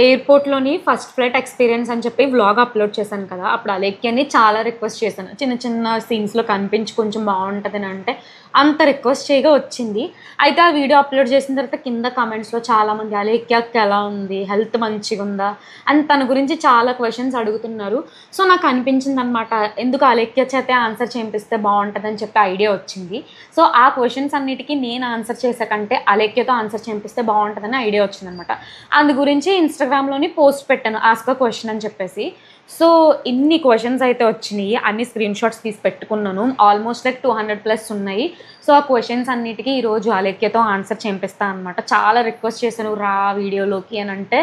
ఎయిర్‌పోర్ట్‌లోని first flight experience అని చెప్పి vlog upload చేశాను కదా! అప్పుడు అలేఖ్యని చాలా రిక్వెస్ట్ చేశాను. చిన్న చిన్న సీన్స్‌లో కనిపించి కొంచెం బావుంటదని అంటే, అంత రిక్వెస్ట్ చేయగా వచ్చింది. అయితే ఆ వీడియో అప్‌లోడ్ చేసిన తర్వాత కింద కామెంట్స్‌లో చాలామంది "అలేఖ్య అక్క ఎలా ఉంది? హెల్త్ మంచిగుందా?" అని తన గురించి చాలా క్వెషన్స్ అడుగుతున్నారు. సో, నాకు అనిపించిందనమాట. ఎందుకు అలేఖ్య చేతే ఆన్సర్ చేపిస్తే బావుంటదని చెప్పి ఐడియా వచ్చింది. సో, ఆ క్వెషన్స్ అన్నిటికి నేను ఆన్సర్ చేసే కంటే అలేఖ్యతో ఆన్సర్ చేపిస్తే బావుంటదని ఐడియా వచ్చిందనమాట. అందు గురించి ఇన్‌స్టాగ్రామ్‌లోని పోస్ట్ పెట్టాను. ఆస్క్ ఎ క్వెషన్ అని చెప్పేసి. సో, ఇన్ని క్వెషన్స్ అయితే వచ్చినియి. అన్ని స్క్రీన్ షాట్స్ తీసి పెట్టుకున్నాను. ఆల్‌మోస్ట్ లైక్ 200+ ఉన్నాయి. సో, ఆ క్వెషన్స్ అన్నిటికి ఈరోజు అలేఖ్యతో ఆన్సర్ చేపిస్తా అనమాట. చాలా రిక్వెస్ట్ చేశాను రా వీడియోలోకి అనంటే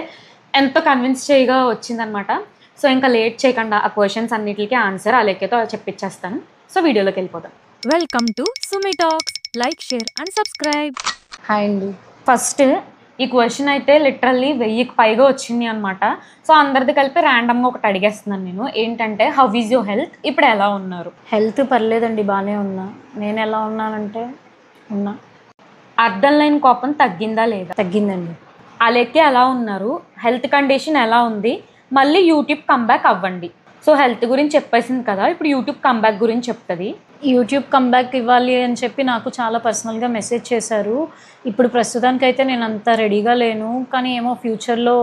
ఎంతో కన్విన్స్ చేయగా వచ్చిందనమాట. సో, ఇంకా లేట్ చేయకుండా ఆ క్వెషన్స్ అన్నిటికి answer అలేఖ్యతో చెప్పిచ్చేస్తాను. So, వీడియోలోకెళ్ళిపోదాం. Welcome to Sumi talks. Like, share and subscribe. Hi అండి. ఫస్ట్ ఈ క్వెషన్ అయితే లిటరల్లీ 1000కి పైగా వచ్చింది అనమాట. సో, అందరిది కలిపి ర్యాండమ్‌గా ఒకటి అడిగేస్తున్నాను నేను. ఏంటంటే హౌ ఈజ్ యువర్ హెల్త్? ఇప్పుడు ఎలా ఉన్నారు? హెల్త్ పర్లేదండి, బాగానే ఉన్నా. నేను ఎలా ఉన్నానంటే ఉన్నా. అర్థం లేని కోపం తగ్గిందా లేదా? తగ్గిందండి. అలేఖ్య ఎలా ఉన్నారు? హెల్త్ కండిషన్ ఎలా ఉంది? మళ్ళీ యూట్యూబ్ కమ్‌బ్యాక్ అవ్వండి. సో, హెల్త్ గురించి చెప్పేసింది కదా! ఇప్పుడు యూట్యూబ్ కమ్‌బ్యాక్ గురించి చెప్తది. యూట్యూబ్ కమ్‌బ్యాక్ ఇవ్వాలి అని చెప్పి నాకు చాలా పర్సనల్‌గా మెసేజ్ చేశారు. ఇప్పుడు ప్రస్తుతానికైతే నేను అంత రెడీగా లేను. కానీ ఏమో ఫ్యూచర్‌లో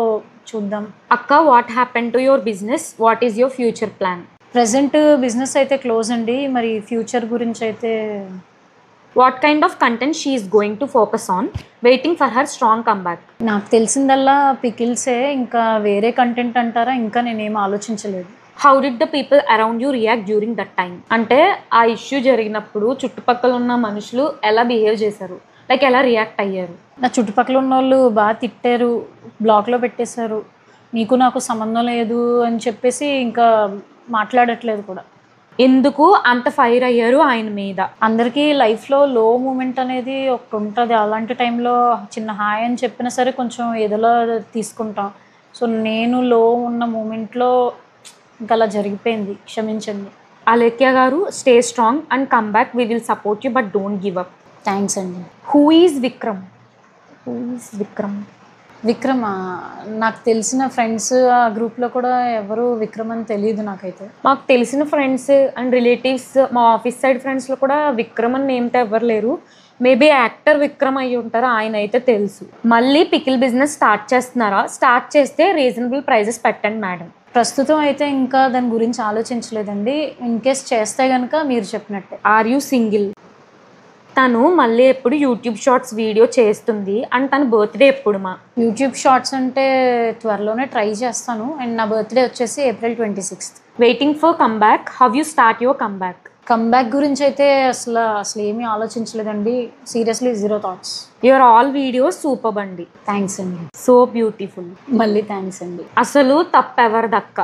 చూద్దాం. అక్క what happened to your business? What is your future plan? Present business అయితే క్లోజ్ అండి. మరి ఫ్యూచర్ గురించి అయితే what kind of content she is going to focus on? Waiting for her strong comeback. నాకు తెలిసిందల్లా పికిల్సే. ఇంకా వేరే కంటెంట్ అంటారా? ఇంకా నేనేం ఆలోచించలేదు. How did the people around you react during that time? అంటే ఆ ఇష్యూ జరిగినప్పుడు చుట్టుపక్కల ఉన్న మనుషులు ఎలా బిహేవ్ చేశారు? లైక్ ఎలా రియాక్ట్ అయ్యారు? నా చుట్టుపక్కల ఉన్నోళ్ళు బాగా తిట్టారు, బ్లాక్‌లో పెట్టేశారు. నీకు నాకు సంబంధం లేదు అని చెప్పేసి ఇంకా మాట్లాడట్లేదు కూడా. ఎందుకు అంత ఫైర్ అయ్యారు ఆయన మీద? అందరికీ లైఫ్‌లో లో మూమెంట్ అనేది ఒకటుంటది. అలాంటి టైంలో చిన్న హాయ్ అని చెప్పినా సరే కొంచెం ఏదోలా తీసుకుంటాం. సో, నేను లో ఉన్న మూమెంట్‌లో ఇంకా అలా జరిగిపోయింది. క్షమించండి. అలేఖ్య గారు stay strong and come back. We will support you but don't give up. Thanks అండి. Who is Vikram? Who is Vikram? Vikram నాకు తెలిసిన ఫ్రెండ్స్ ఆ గ్రూప్‌లో కూడా ఎవరు విక్రమ్ అని తెలీదు నాకైతే. మాకు తెలిసిన ఫ్రెండ్స్ అండ్ రిలేటివ్స్ మా ఆఫీస్ సైడ్ ఫ్రెండ్స్‌లో కూడా విక్రమ్ అని నేమ్‌తో ఎవరు లేరు. మేబీ యాక్టర్ విక్రమ్ అయ్యి ఉంటారు. ఆయన అయితే తెలుసు. మళ్ళీ పికిల్ బిజినెస్ స్టార్ట్ చేస్తున్నారా? స్టార్ట్ చేస్తే రీజనబుల్ ప్రైజెస్ పెట్టండి మేడం. ప్రస్తుతం అయితే ఇంకా దాని గురించి ఆలోచించలేదండి. ఇన్‌కేస్ చేస్తే గనుక మీరు చెప్పినట్టే. Are you single? తను మళ్ళీ ఎప్పుడు యూట్యూబ్ షార్ట్స్ వీడియో చేస్తుంది అండ్ తన బర్త్‌డే ఎప్పుడు మా? యూట్యూబ్ షార్ట్స్ అంటే త్వరలోనే ట్రై చేస్తాను. అండ్ నా బర్త్‌డే వచ్చేసి April 26. Waiting for comeback. How you start your comeback? Comeback గురించి అయితే అసలు ఏమీ ఆలోచించలేదండి. Seriously zero thoughts. Your all videos superb అండి. థ్యాంక్స్ అండి. So beautiful. మళ్ళీ థ్యాంక్స్ అండి. అసలు తప్పెవరిదక్క?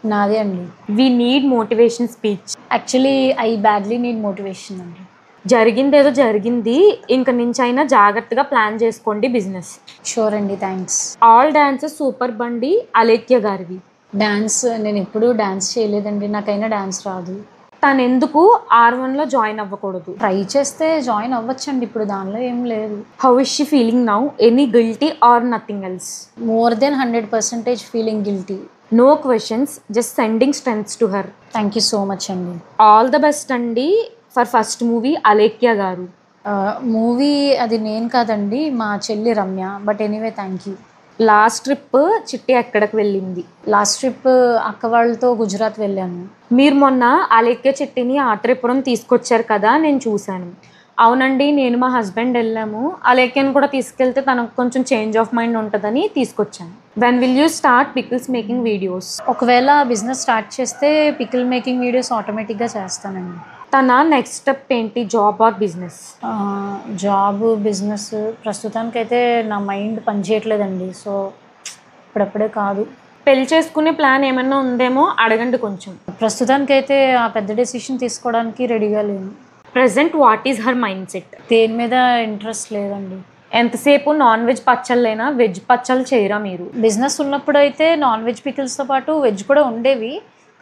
నాదే అండి. We need motivation speech. Actually I badly need motivation అండి. జరిగిందేదో జరిగింది. ఇంక నుంచైనా జాగ్రత్తగా ప్లాన్ చేసుకోండి బిజినెస్. షూర్ అండి. థ్యాంక్స్. ఆల్ డాన్సెస్ సూపర్బ్ అండి అలేఖ్య గారివి. డాన్స్ నేను ఎప్పుడూ డాన్స్ చేయలేదండి. నాకైనా డాన్స్ రాదు. తను ఎందుకు R1లో జాయిన్ అవ్వకూడదు? ట్రై చేస్తే జాయిన్ అవ్వచ్చండి. ఇప్పుడు దానిలో ఏం లేదు. How is she feeling now? Any guilty or nothing else? More than 100% feeling guilty. No questions, just sending strengths to her. Thank you so much అండి. ఆల్ ద బెస్ట్ అండి for first movie Alekhya గారు. Movie అది నేను కాదండి, మా చెల్లి Ramya. But anyway thank you. Last trip Chitti ఎక్కడికి వెళ్ళింది? లాస్ట్ ట్రిప్ అక్క వాళ్ళతో గుజరాత్ వెళ్ళాను. మీరు మొన్న అలేఖ్య చిట్టిని ఆత్రేయపురం తీసుకొచ్చారు కదా, నేను చూశాను. అవునండి, నేను మా హస్బెండ్ వెళ్ళాము. అలేఖ్యను కూడా తీసుకెళ్తే తనకు కొంచెం చేంజ్ ఆఫ్ మైండ్ ఉంటుందని తీసుకొచ్చాను. When will you start pickles making videos? ఒకవేళ బిజినెస్ స్టార్ట్ చేస్తే పికిల్ మేకింగ్ వీడియోస్ ఆటోమేటిక్గా చేస్తానండి. తన నెక్స్ట్ స్టెప్ ఏంటి? Job or business? Job, business ప్రస్తుతానికైతే నా మైండ్ పనిచేయట్లేదండి. సో ఇప్పుడప్పుడే కాదు. పెళ్లి చేసుకునే ప్లాన్ ఏమైనా ఉందేమో అడగండి కొంచెం. ప్రస్తుతానికైతే ఆ పెద్ద డెసిషన్ తీసుకోవడానికి రెడీగా లేను. Present what is her mind set? దేని మీద ఇంట్రెస్ట్ లేదండి. ఎంతసేపు నాన్ వెజ్ పచ్చళ్ళైనా వెజ్ పచ్చళ్ళు చేయరా మీరు? బిజినెస్ ఉన్నప్పుడు అయితే నాన్ వెజ్ పికిల్స్తో పాటు వెజ్ కూడా ఉండేవి.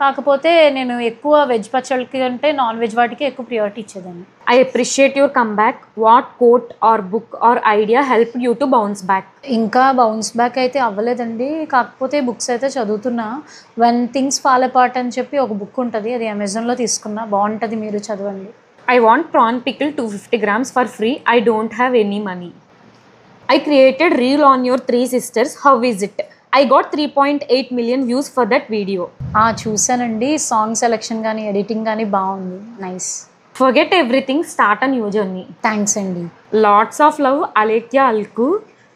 కాకపోతే నేను ఎక్కువ వెజ్ పచ్చళ్ళకి అంటే నాన్ వెజ్ వాటికి ఎక్కువ ప్రియారిటీ ఇచ్చేదాన్ని. I appreciate your comeback. What quote or book or idea help you to bounce back? ఇంకా బౌన్స్ బ్యాక్ అయితే అవ్వలేదండి. కాకపోతే బుక్స్ అయితే చదువుతున్నా. వెన్ థింగ్స్ ఫాల్ అపార్ట్ అని చెప్పి ఒక బుక్ ఉంటుంది, అది అమెజాన్లో తీసుకున్నా, బాగుంటుంది, మీరు చదవండి. I want prawn pickle 250 grams for free. I don't have any money. I created reel on your 3 sisters. How is it? I got 3.8 million views for that video. చూసానండి. సాంగ్ సెలెక్షన్ కానీ editing కానీ బాగుంది. Nice. Forget everything. Start a new journey. Thanks అండి. Lots of love. Alekia Alku.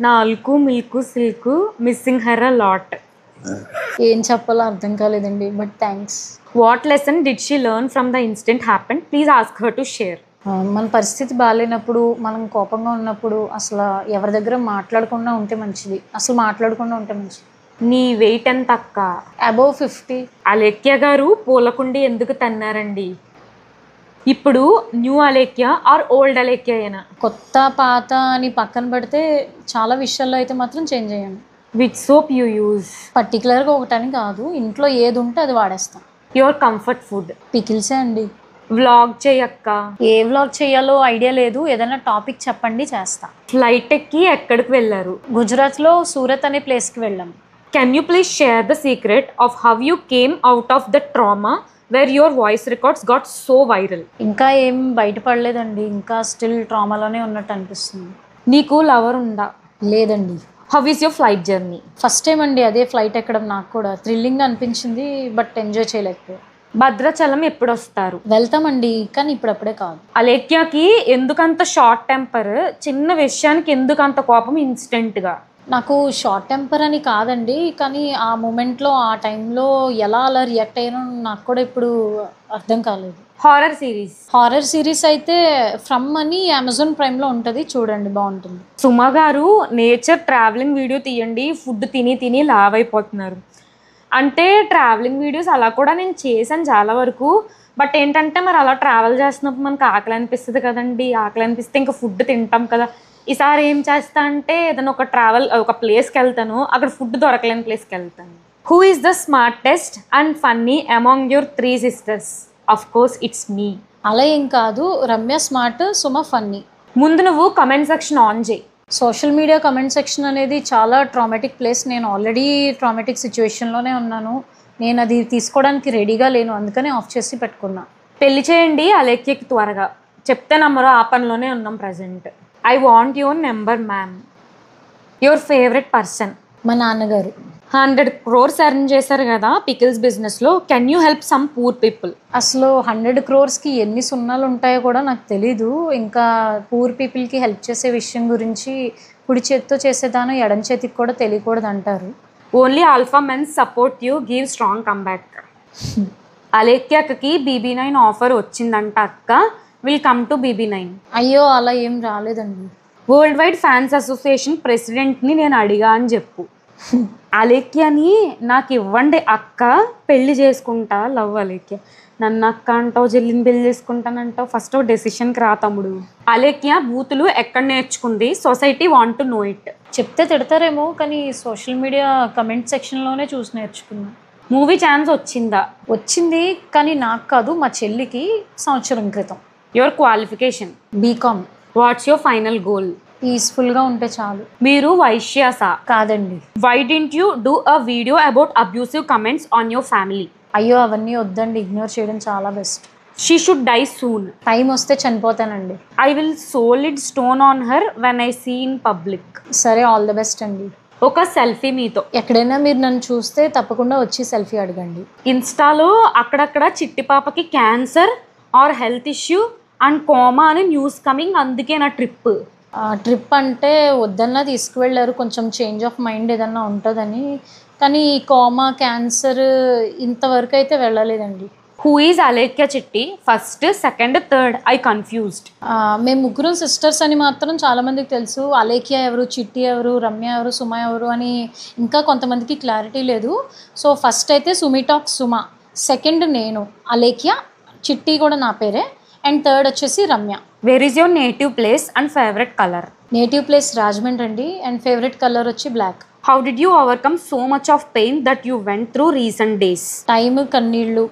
Na Alku Milku Silku. Missing her a lot. ఏం చెప్పాలో అర్థం కాలేదండి, but thanks. What lesson did she learn from the incident happened? Please ask her to share. మన పరిస్థితి బాగాలేనప్పుడు, మనం కోపంగా ఉన్నప్పుడు అసలు ఎవరి దగ్గర మాట్లాడకుండా ఉంటే మంచిది. అసలు మాట్లాడకుండా ఉంటే మంచిది. నీ వెయిట్ ఎంత అక్క? అబోవ్ 50. అలేఖ్య గారు పూలకుండి ఎందుకు తన్నారండి? ఇప్పుడు new Alekhya or old Alekhya అయినా? కొత్త పాత అని పక్కన పెడితే చాలా విషయాల్లో అయితే మాత్రం చేంజ్ అయ్యాను. Which soap you use? పర్టికులర్గా ఒకటని కాదు, ఇంట్లో ఏది ఉంటే అది వాడేస్తాం. Your comfort food? పికిల్సే అండి. వ్లాగ్ చేయక్క. ఏ వ్లాగ్ చేయాలో ఐడియా లేదు, ఏదైనా టాపిక్ చెప్పండి, చేస్తా. ఫ్లైట్ ఎక్కి ఎక్కడికి వెళ్ళారు? గుజరాత్లో సూరత్ అనే ప్లేస్కి వెళ్ళాం. Can you please share the secret of how you came out of the trauma where your voice records got so viral? ఇంకా ఏం బయటపడలేదండి, ఇంకా స్టిల్ ట్రామాలోనే ఉన్నట్టు అనిపిస్తుంది. నీకు లవర్ ఉందా? లేదండి. How is your flight journey? First time అండి అదే ఫ్లైట్ ఎక్కడం. నాకు కూడా థ్రిల్లింగ్ అనిపించింది, బట్ ఎంజాయ్ చేయలేకపోయా. భద్రాచలం ఎప్పుడు వస్తారు? వెళ్తామండి, కానీ ఇప్పుడప్పుడే కాదు. అలేఖ్యకి ఎందుకంత షార్ట్ టెంపర్? చిన్న విషయానికి ఎందుకంత కోపం ఇన్స్టెంట్గా? నాకు షార్ట్ టెంపర్ అని కాదండి, కానీ ఆ మూమెంట్లో ఆ టైంలో ఎలా అలా రియాక్ట్ అయ్యానో నాకు కూడా ఇప్పుడు అర్థం కాలేదు. Horror series? హారర్ సిరీస్ అయితే ఫ్రమ్ అని అమెజాన్ ప్రైమ్లో ఉంటుంది, చూడండి, బాగుంటుంది. సుమ గారు నేచర్ ట్రావెలింగ్ వీడియో తీయండి, ఫుడ్ తిని తిని లావ్ అయిపోతున్నారు. అంటే ట్రావెలింగ్ వీడియోస్ అలా కూడా నేను చేశాను చాలా వరకు. బట్ ఏంటంటే మరి అలా ట్రావెల్ చేస్తున్నప్పుడు మనకు ఆకలి అనిపిస్తుంది కదండి. ఆకలి అనిపిస్తే ఇంకా ఫుడ్ తింటాం కదా. ఈసారి ఏం చేస్తా అంటే ఏదైనా ఒక ప్లేస్కి వెళ్తాను, అక్కడ ఫుడ్ దొరకలేని ప్లేస్కి వెళ్తాను. Who is the smartest and funny among your 3 sisters? Of course it's me. అలా ఏం కాదు, రమ్య స్మార్ట్, సుమ ఫన్నీ. ముందు నువ్వు కమెంట్ సెక్షన్ ఆన్ చేయి. సోషల్ మీడియా కమెంట్ సెక్షన్ అనేది చాలా ట్రామాటిక్ ప్లేస్. నేను ఆల్రెడీ ట్రామాటిక్ సిచ్యువేషన్లోనే ఉన్నాను. నేను అది తీసుకోవడానికి రెడీగా లేను, అందుకనే ఆఫ్ చేసి పెట్టుకున్నా. పెళ్లి చేయండి అలేఖ్యకి త్వరగా. చెప్తే నమ్మరు, ఆ పనిలోనే ఉన్నాం present. I want your number ma'am. Your favourite person? మా నాన్నగారు. 100 crores ఎర్న్ చేశారు కదా పికిల్స్ బిజినెస్లో. Can you help some poor people? అసలు 100 crores ఎన్ని సున్నాలు ఉంటాయో కూడా నాకు తెలీదు. ఇంకా పూర్ పీపుల్కి హెల్ప్ చేసే విషయం గురించి కుడి చేతితో చేసేదాను ఎడం చేతికి కూడా తెలియకూడదు అంటారు. Only alpha mens support you, give strong comeback. అలేఖ్యకి BB9 ఆఫర్ వచ్చిందంట అక్క. Will come to BB9. అయ్యో అలా ఏం రాలేదండి. వరల్డ్ వైడ్ ఫ్యాన్స్ అసోసియేషన్ ప్రెసిడెంట్ని నేను అడిగా అని చెప్పు. అలేఖ్యని నాకు ఇవ్వండి అక్క, పెళ్లి చేసుకుంటా. లవ్ అలేఖ్య. నన్ను అక్క అంటావు, చెల్లిని పెళ్లి చేసుకుంటానంటావు. ఫస్ట్ డెసిషన్కి రా తమ్ముడు. అలేఖ్య బూతులు ఎక్కడ నేర్చుకుంది? Society want to know it. చెప్తే తిడతారేమో, కానీ సోషల్ మీడియా కమెంట్ సెక్షన్లోనే చూసి నేర్చుకున్నా. మూవీ ఛాన్స్ వచ్చిందా? వచ్చింది, కానీ నాకు కాదు, మా చెల్లికి సంవత్సరం క్రితం. Your qualification? BCom. What's your final goal? పీస్ఫుల్గా ఉంటే చాలు. మీరు వైశ్యాసా? కాదండి. Why didn't you do a video about abusive comments on your family? అయ్యో అవన్నీ వద్దండి, ఇగ్నోర్ చేయడం చాలా best. She should die soon. Time వస్తే చనిపోతానండి. I will solid stone on her when I see in public. సరే, ఆల్ ద బెస్ట్ అండి. ఒక సెల్ఫీ మీతో. ఎక్కడైనా మీరు నన్ను చూస్తే తప్పకుండా వచ్చి సెల్ఫీ అడగండి. ఇన్స్టాలో అక్కడక్కడ చిట్టి పాపకి cancer are health issue and coma అని న్యూస్ కమింగ్, అందుకే నా ట్రిప్ అంటే వద్దన్నా తీసుకువెళ్ళారు, కొంచెం చేంజ్ ఆఫ్ మైండ్ ఏదన్నా ఉంటుందని. కానీ కోమా, క్యాన్సర్ ఇంతవరకు అయితే వెళ్ళలేదండి. హూ ఈజ్ అలేఖ్య చిట్టి? First, second, third? I confused. మేము ముగ్గురు సిస్టర్స్ అని మాత్రం చాలామందికి తెలుసు. అలేఖ్య ఎవరు, చిట్టి ఎవరు, రమ్య ఎవరు, సుమ ఎవరు అని ఇంకా కొంతమందికి క్లారిటీ లేదు. సో ఫస్ట్ అయితే సుమిటాక్ సుమ, సెకండ్ నేను అలేఖ్య, చిట్టి కూడా నా పేరే, అండ్ థర్డ్ వచ్చేసి Ramya. Where is your native place and favourite colour? Native place Rajahmundry అండి, అండ్ ఫేవరెట్ కలర్ వచ్చి black. How did you overcome so much of pain that you went through recent days? Time, కన్నీళ్ళు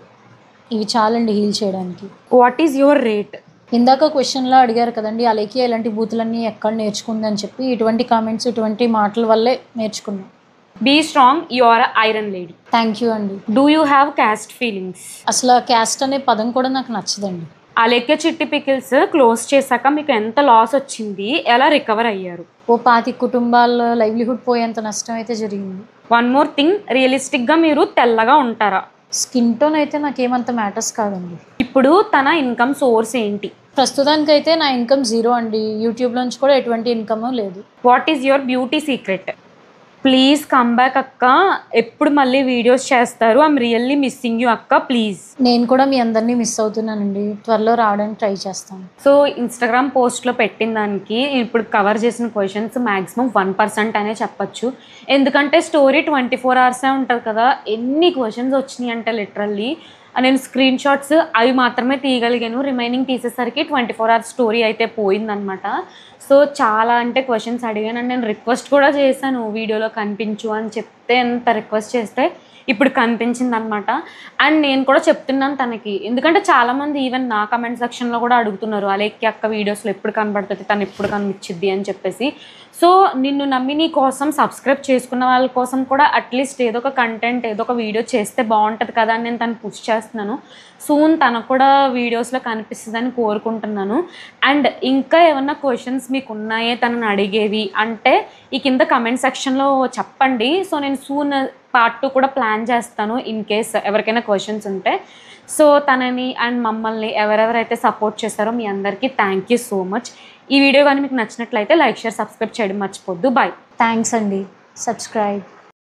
ఇవి చాలండి heal చేయడానికి. What is your rate? ఇందాక క్వశ్చన్లో అడిగారు కదండి, అలేఖ్య ఇలాంటి బూతులన్నీ ఎక్కడ నేర్చుకుంది అని చెప్పి. ఇటువంటి కామెంట్స్, ఇటువంటి మాటల వల్లే నేర్చుకున్నాం. Be strong, you are iron lady. Thank you అండి. Do you have caste feelings? అసలు క్యాస్ట్ అనే పదం కూడా నాకు నచ్చదండి. అలేఖ్య చిట్టి పికిల్స్ క్లోజ్ చేశాక మీకు ఎంత లాస్ వచ్చింది, ఎలా రికవర్ అయ్యారు? ఓ 25 కుటుంబాల లైవ్లీహుడ్ పోయేంత నష్టం అయితే జరిగింది. వన్ మోర్ థింగ్, రియలిస్టిక్గా మీరు తెల్లగా ఉంటారా? స్కిన్ టోన్ అయితే నాకేమంత మ్యాటర్స్ కాదండి. ఇప్పుడు తన ఇన్కమ్ సోర్స్ ఏంటి? ప్రస్తుతానికైతే నా ఇన్కమ్ 0 అండి. యూట్యూబ్లోంచి కూడా ఎటువంటి ఇన్కమ్ లేదు. What is your beauty secret? Please come back అక్క, ఎప్పుడు మళ్ళీ వీడియోస్ చేస్తారు? ఐఎమ్ రియల్లీ మిస్సింగ్ యూ అక్క, ప్లీజ్. నేను కూడా మీ అందరినీ మిస్ అవుతున్నానండి. త్వరలో రావడానికి ట్రై చేస్తాను. సో ఇన్స్టాగ్రామ్ పోస్ట్లో పెట్టిన దానికి ఇప్పుడు కవర్ చేసిన క్వశ్చన్స్ మ్యాక్సిమం 1% అనే చెప్పచ్చు. ఎందుకంటే స్టోరీ 24 hours ఉంటుంది కదా. ఎన్ని క్వశ్చన్స్ వచ్చినాయి అంటే లిటరల్లీ నేను స్క్రీన్ షాట్స్ అవి మాత్రమే తీయగలిగాను. రిమైనింగ్ తీసేసరికి 24 hours స్టోరీ అయితే పోయిందనమాట. సో చాలా అంటే క్వశ్చన్స్ అడిగాను అండ్ నేను రిక్వెస్ట్ కూడా చేశాను, వీడియోలో కనిపించు అని చెప్తే ఎంత రిక్వెస్ట్ చేస్తే ఇప్పుడు కనిపించింది అనమాట. అండ్ నేను కూడా చెప్తున్నాను తనకి, ఎందుకంటే చాలామంది ఈవెన్ నా కమెంట్ సెక్షన్లో కూడా అడుగుతున్నారు, అలేఖ్య అక్క వీడియోస్లో ఎప్పుడు కనబడుతుంది, తను ఎప్పుడు కనిపించిద్ది అని చెప్పేసి. సో నిన్ను నమ్మి నీ కోసం సబ్స్క్రైబ్ చేసుకున్న వాళ్ళ కోసం కూడా అట్లీస్ట్ ఏదో ఒక కంటెంట్, ఏదో ఒక వీడియో చేస్తే బాగుంటుంది కదా అని నేను తను పుష్ చేస్తున్నాను. సూన్ తనకు కూడా వీడియోస్లో కనిపిస్తుందని కోరుకుంటున్నాను. అండ్ ఇంకా ఏమన్నా క్వశ్చన్స్ మీకు ఉన్నాయే తనని అడిగేవి అంటే ఈ కింద కమెంట్ సెక్షన్లో చెప్పండి. సో నేను సూన్ part 2 కూడా ప్లాన్ చేస్తాను ఇన్ కేస్ ఎవరికైనా క్వశ్చన్స్ ఉంటే. సో తనని అండ్ మమ్మల్ని ఎవరెవరైతే సపోర్ట్ చేశారో మీ అందరికీ థ్యాంక్ యూ సో మచ్. ఈ వీడియో కానీ మీకు నచ్చినట్లయితే లైక్, షేర్, సబ్స్క్రైబ్ చేయడం మర్చిపోద్దు. బాయ్. థ్యాంక్స్ అండి. సబ్స్క్రైబ్.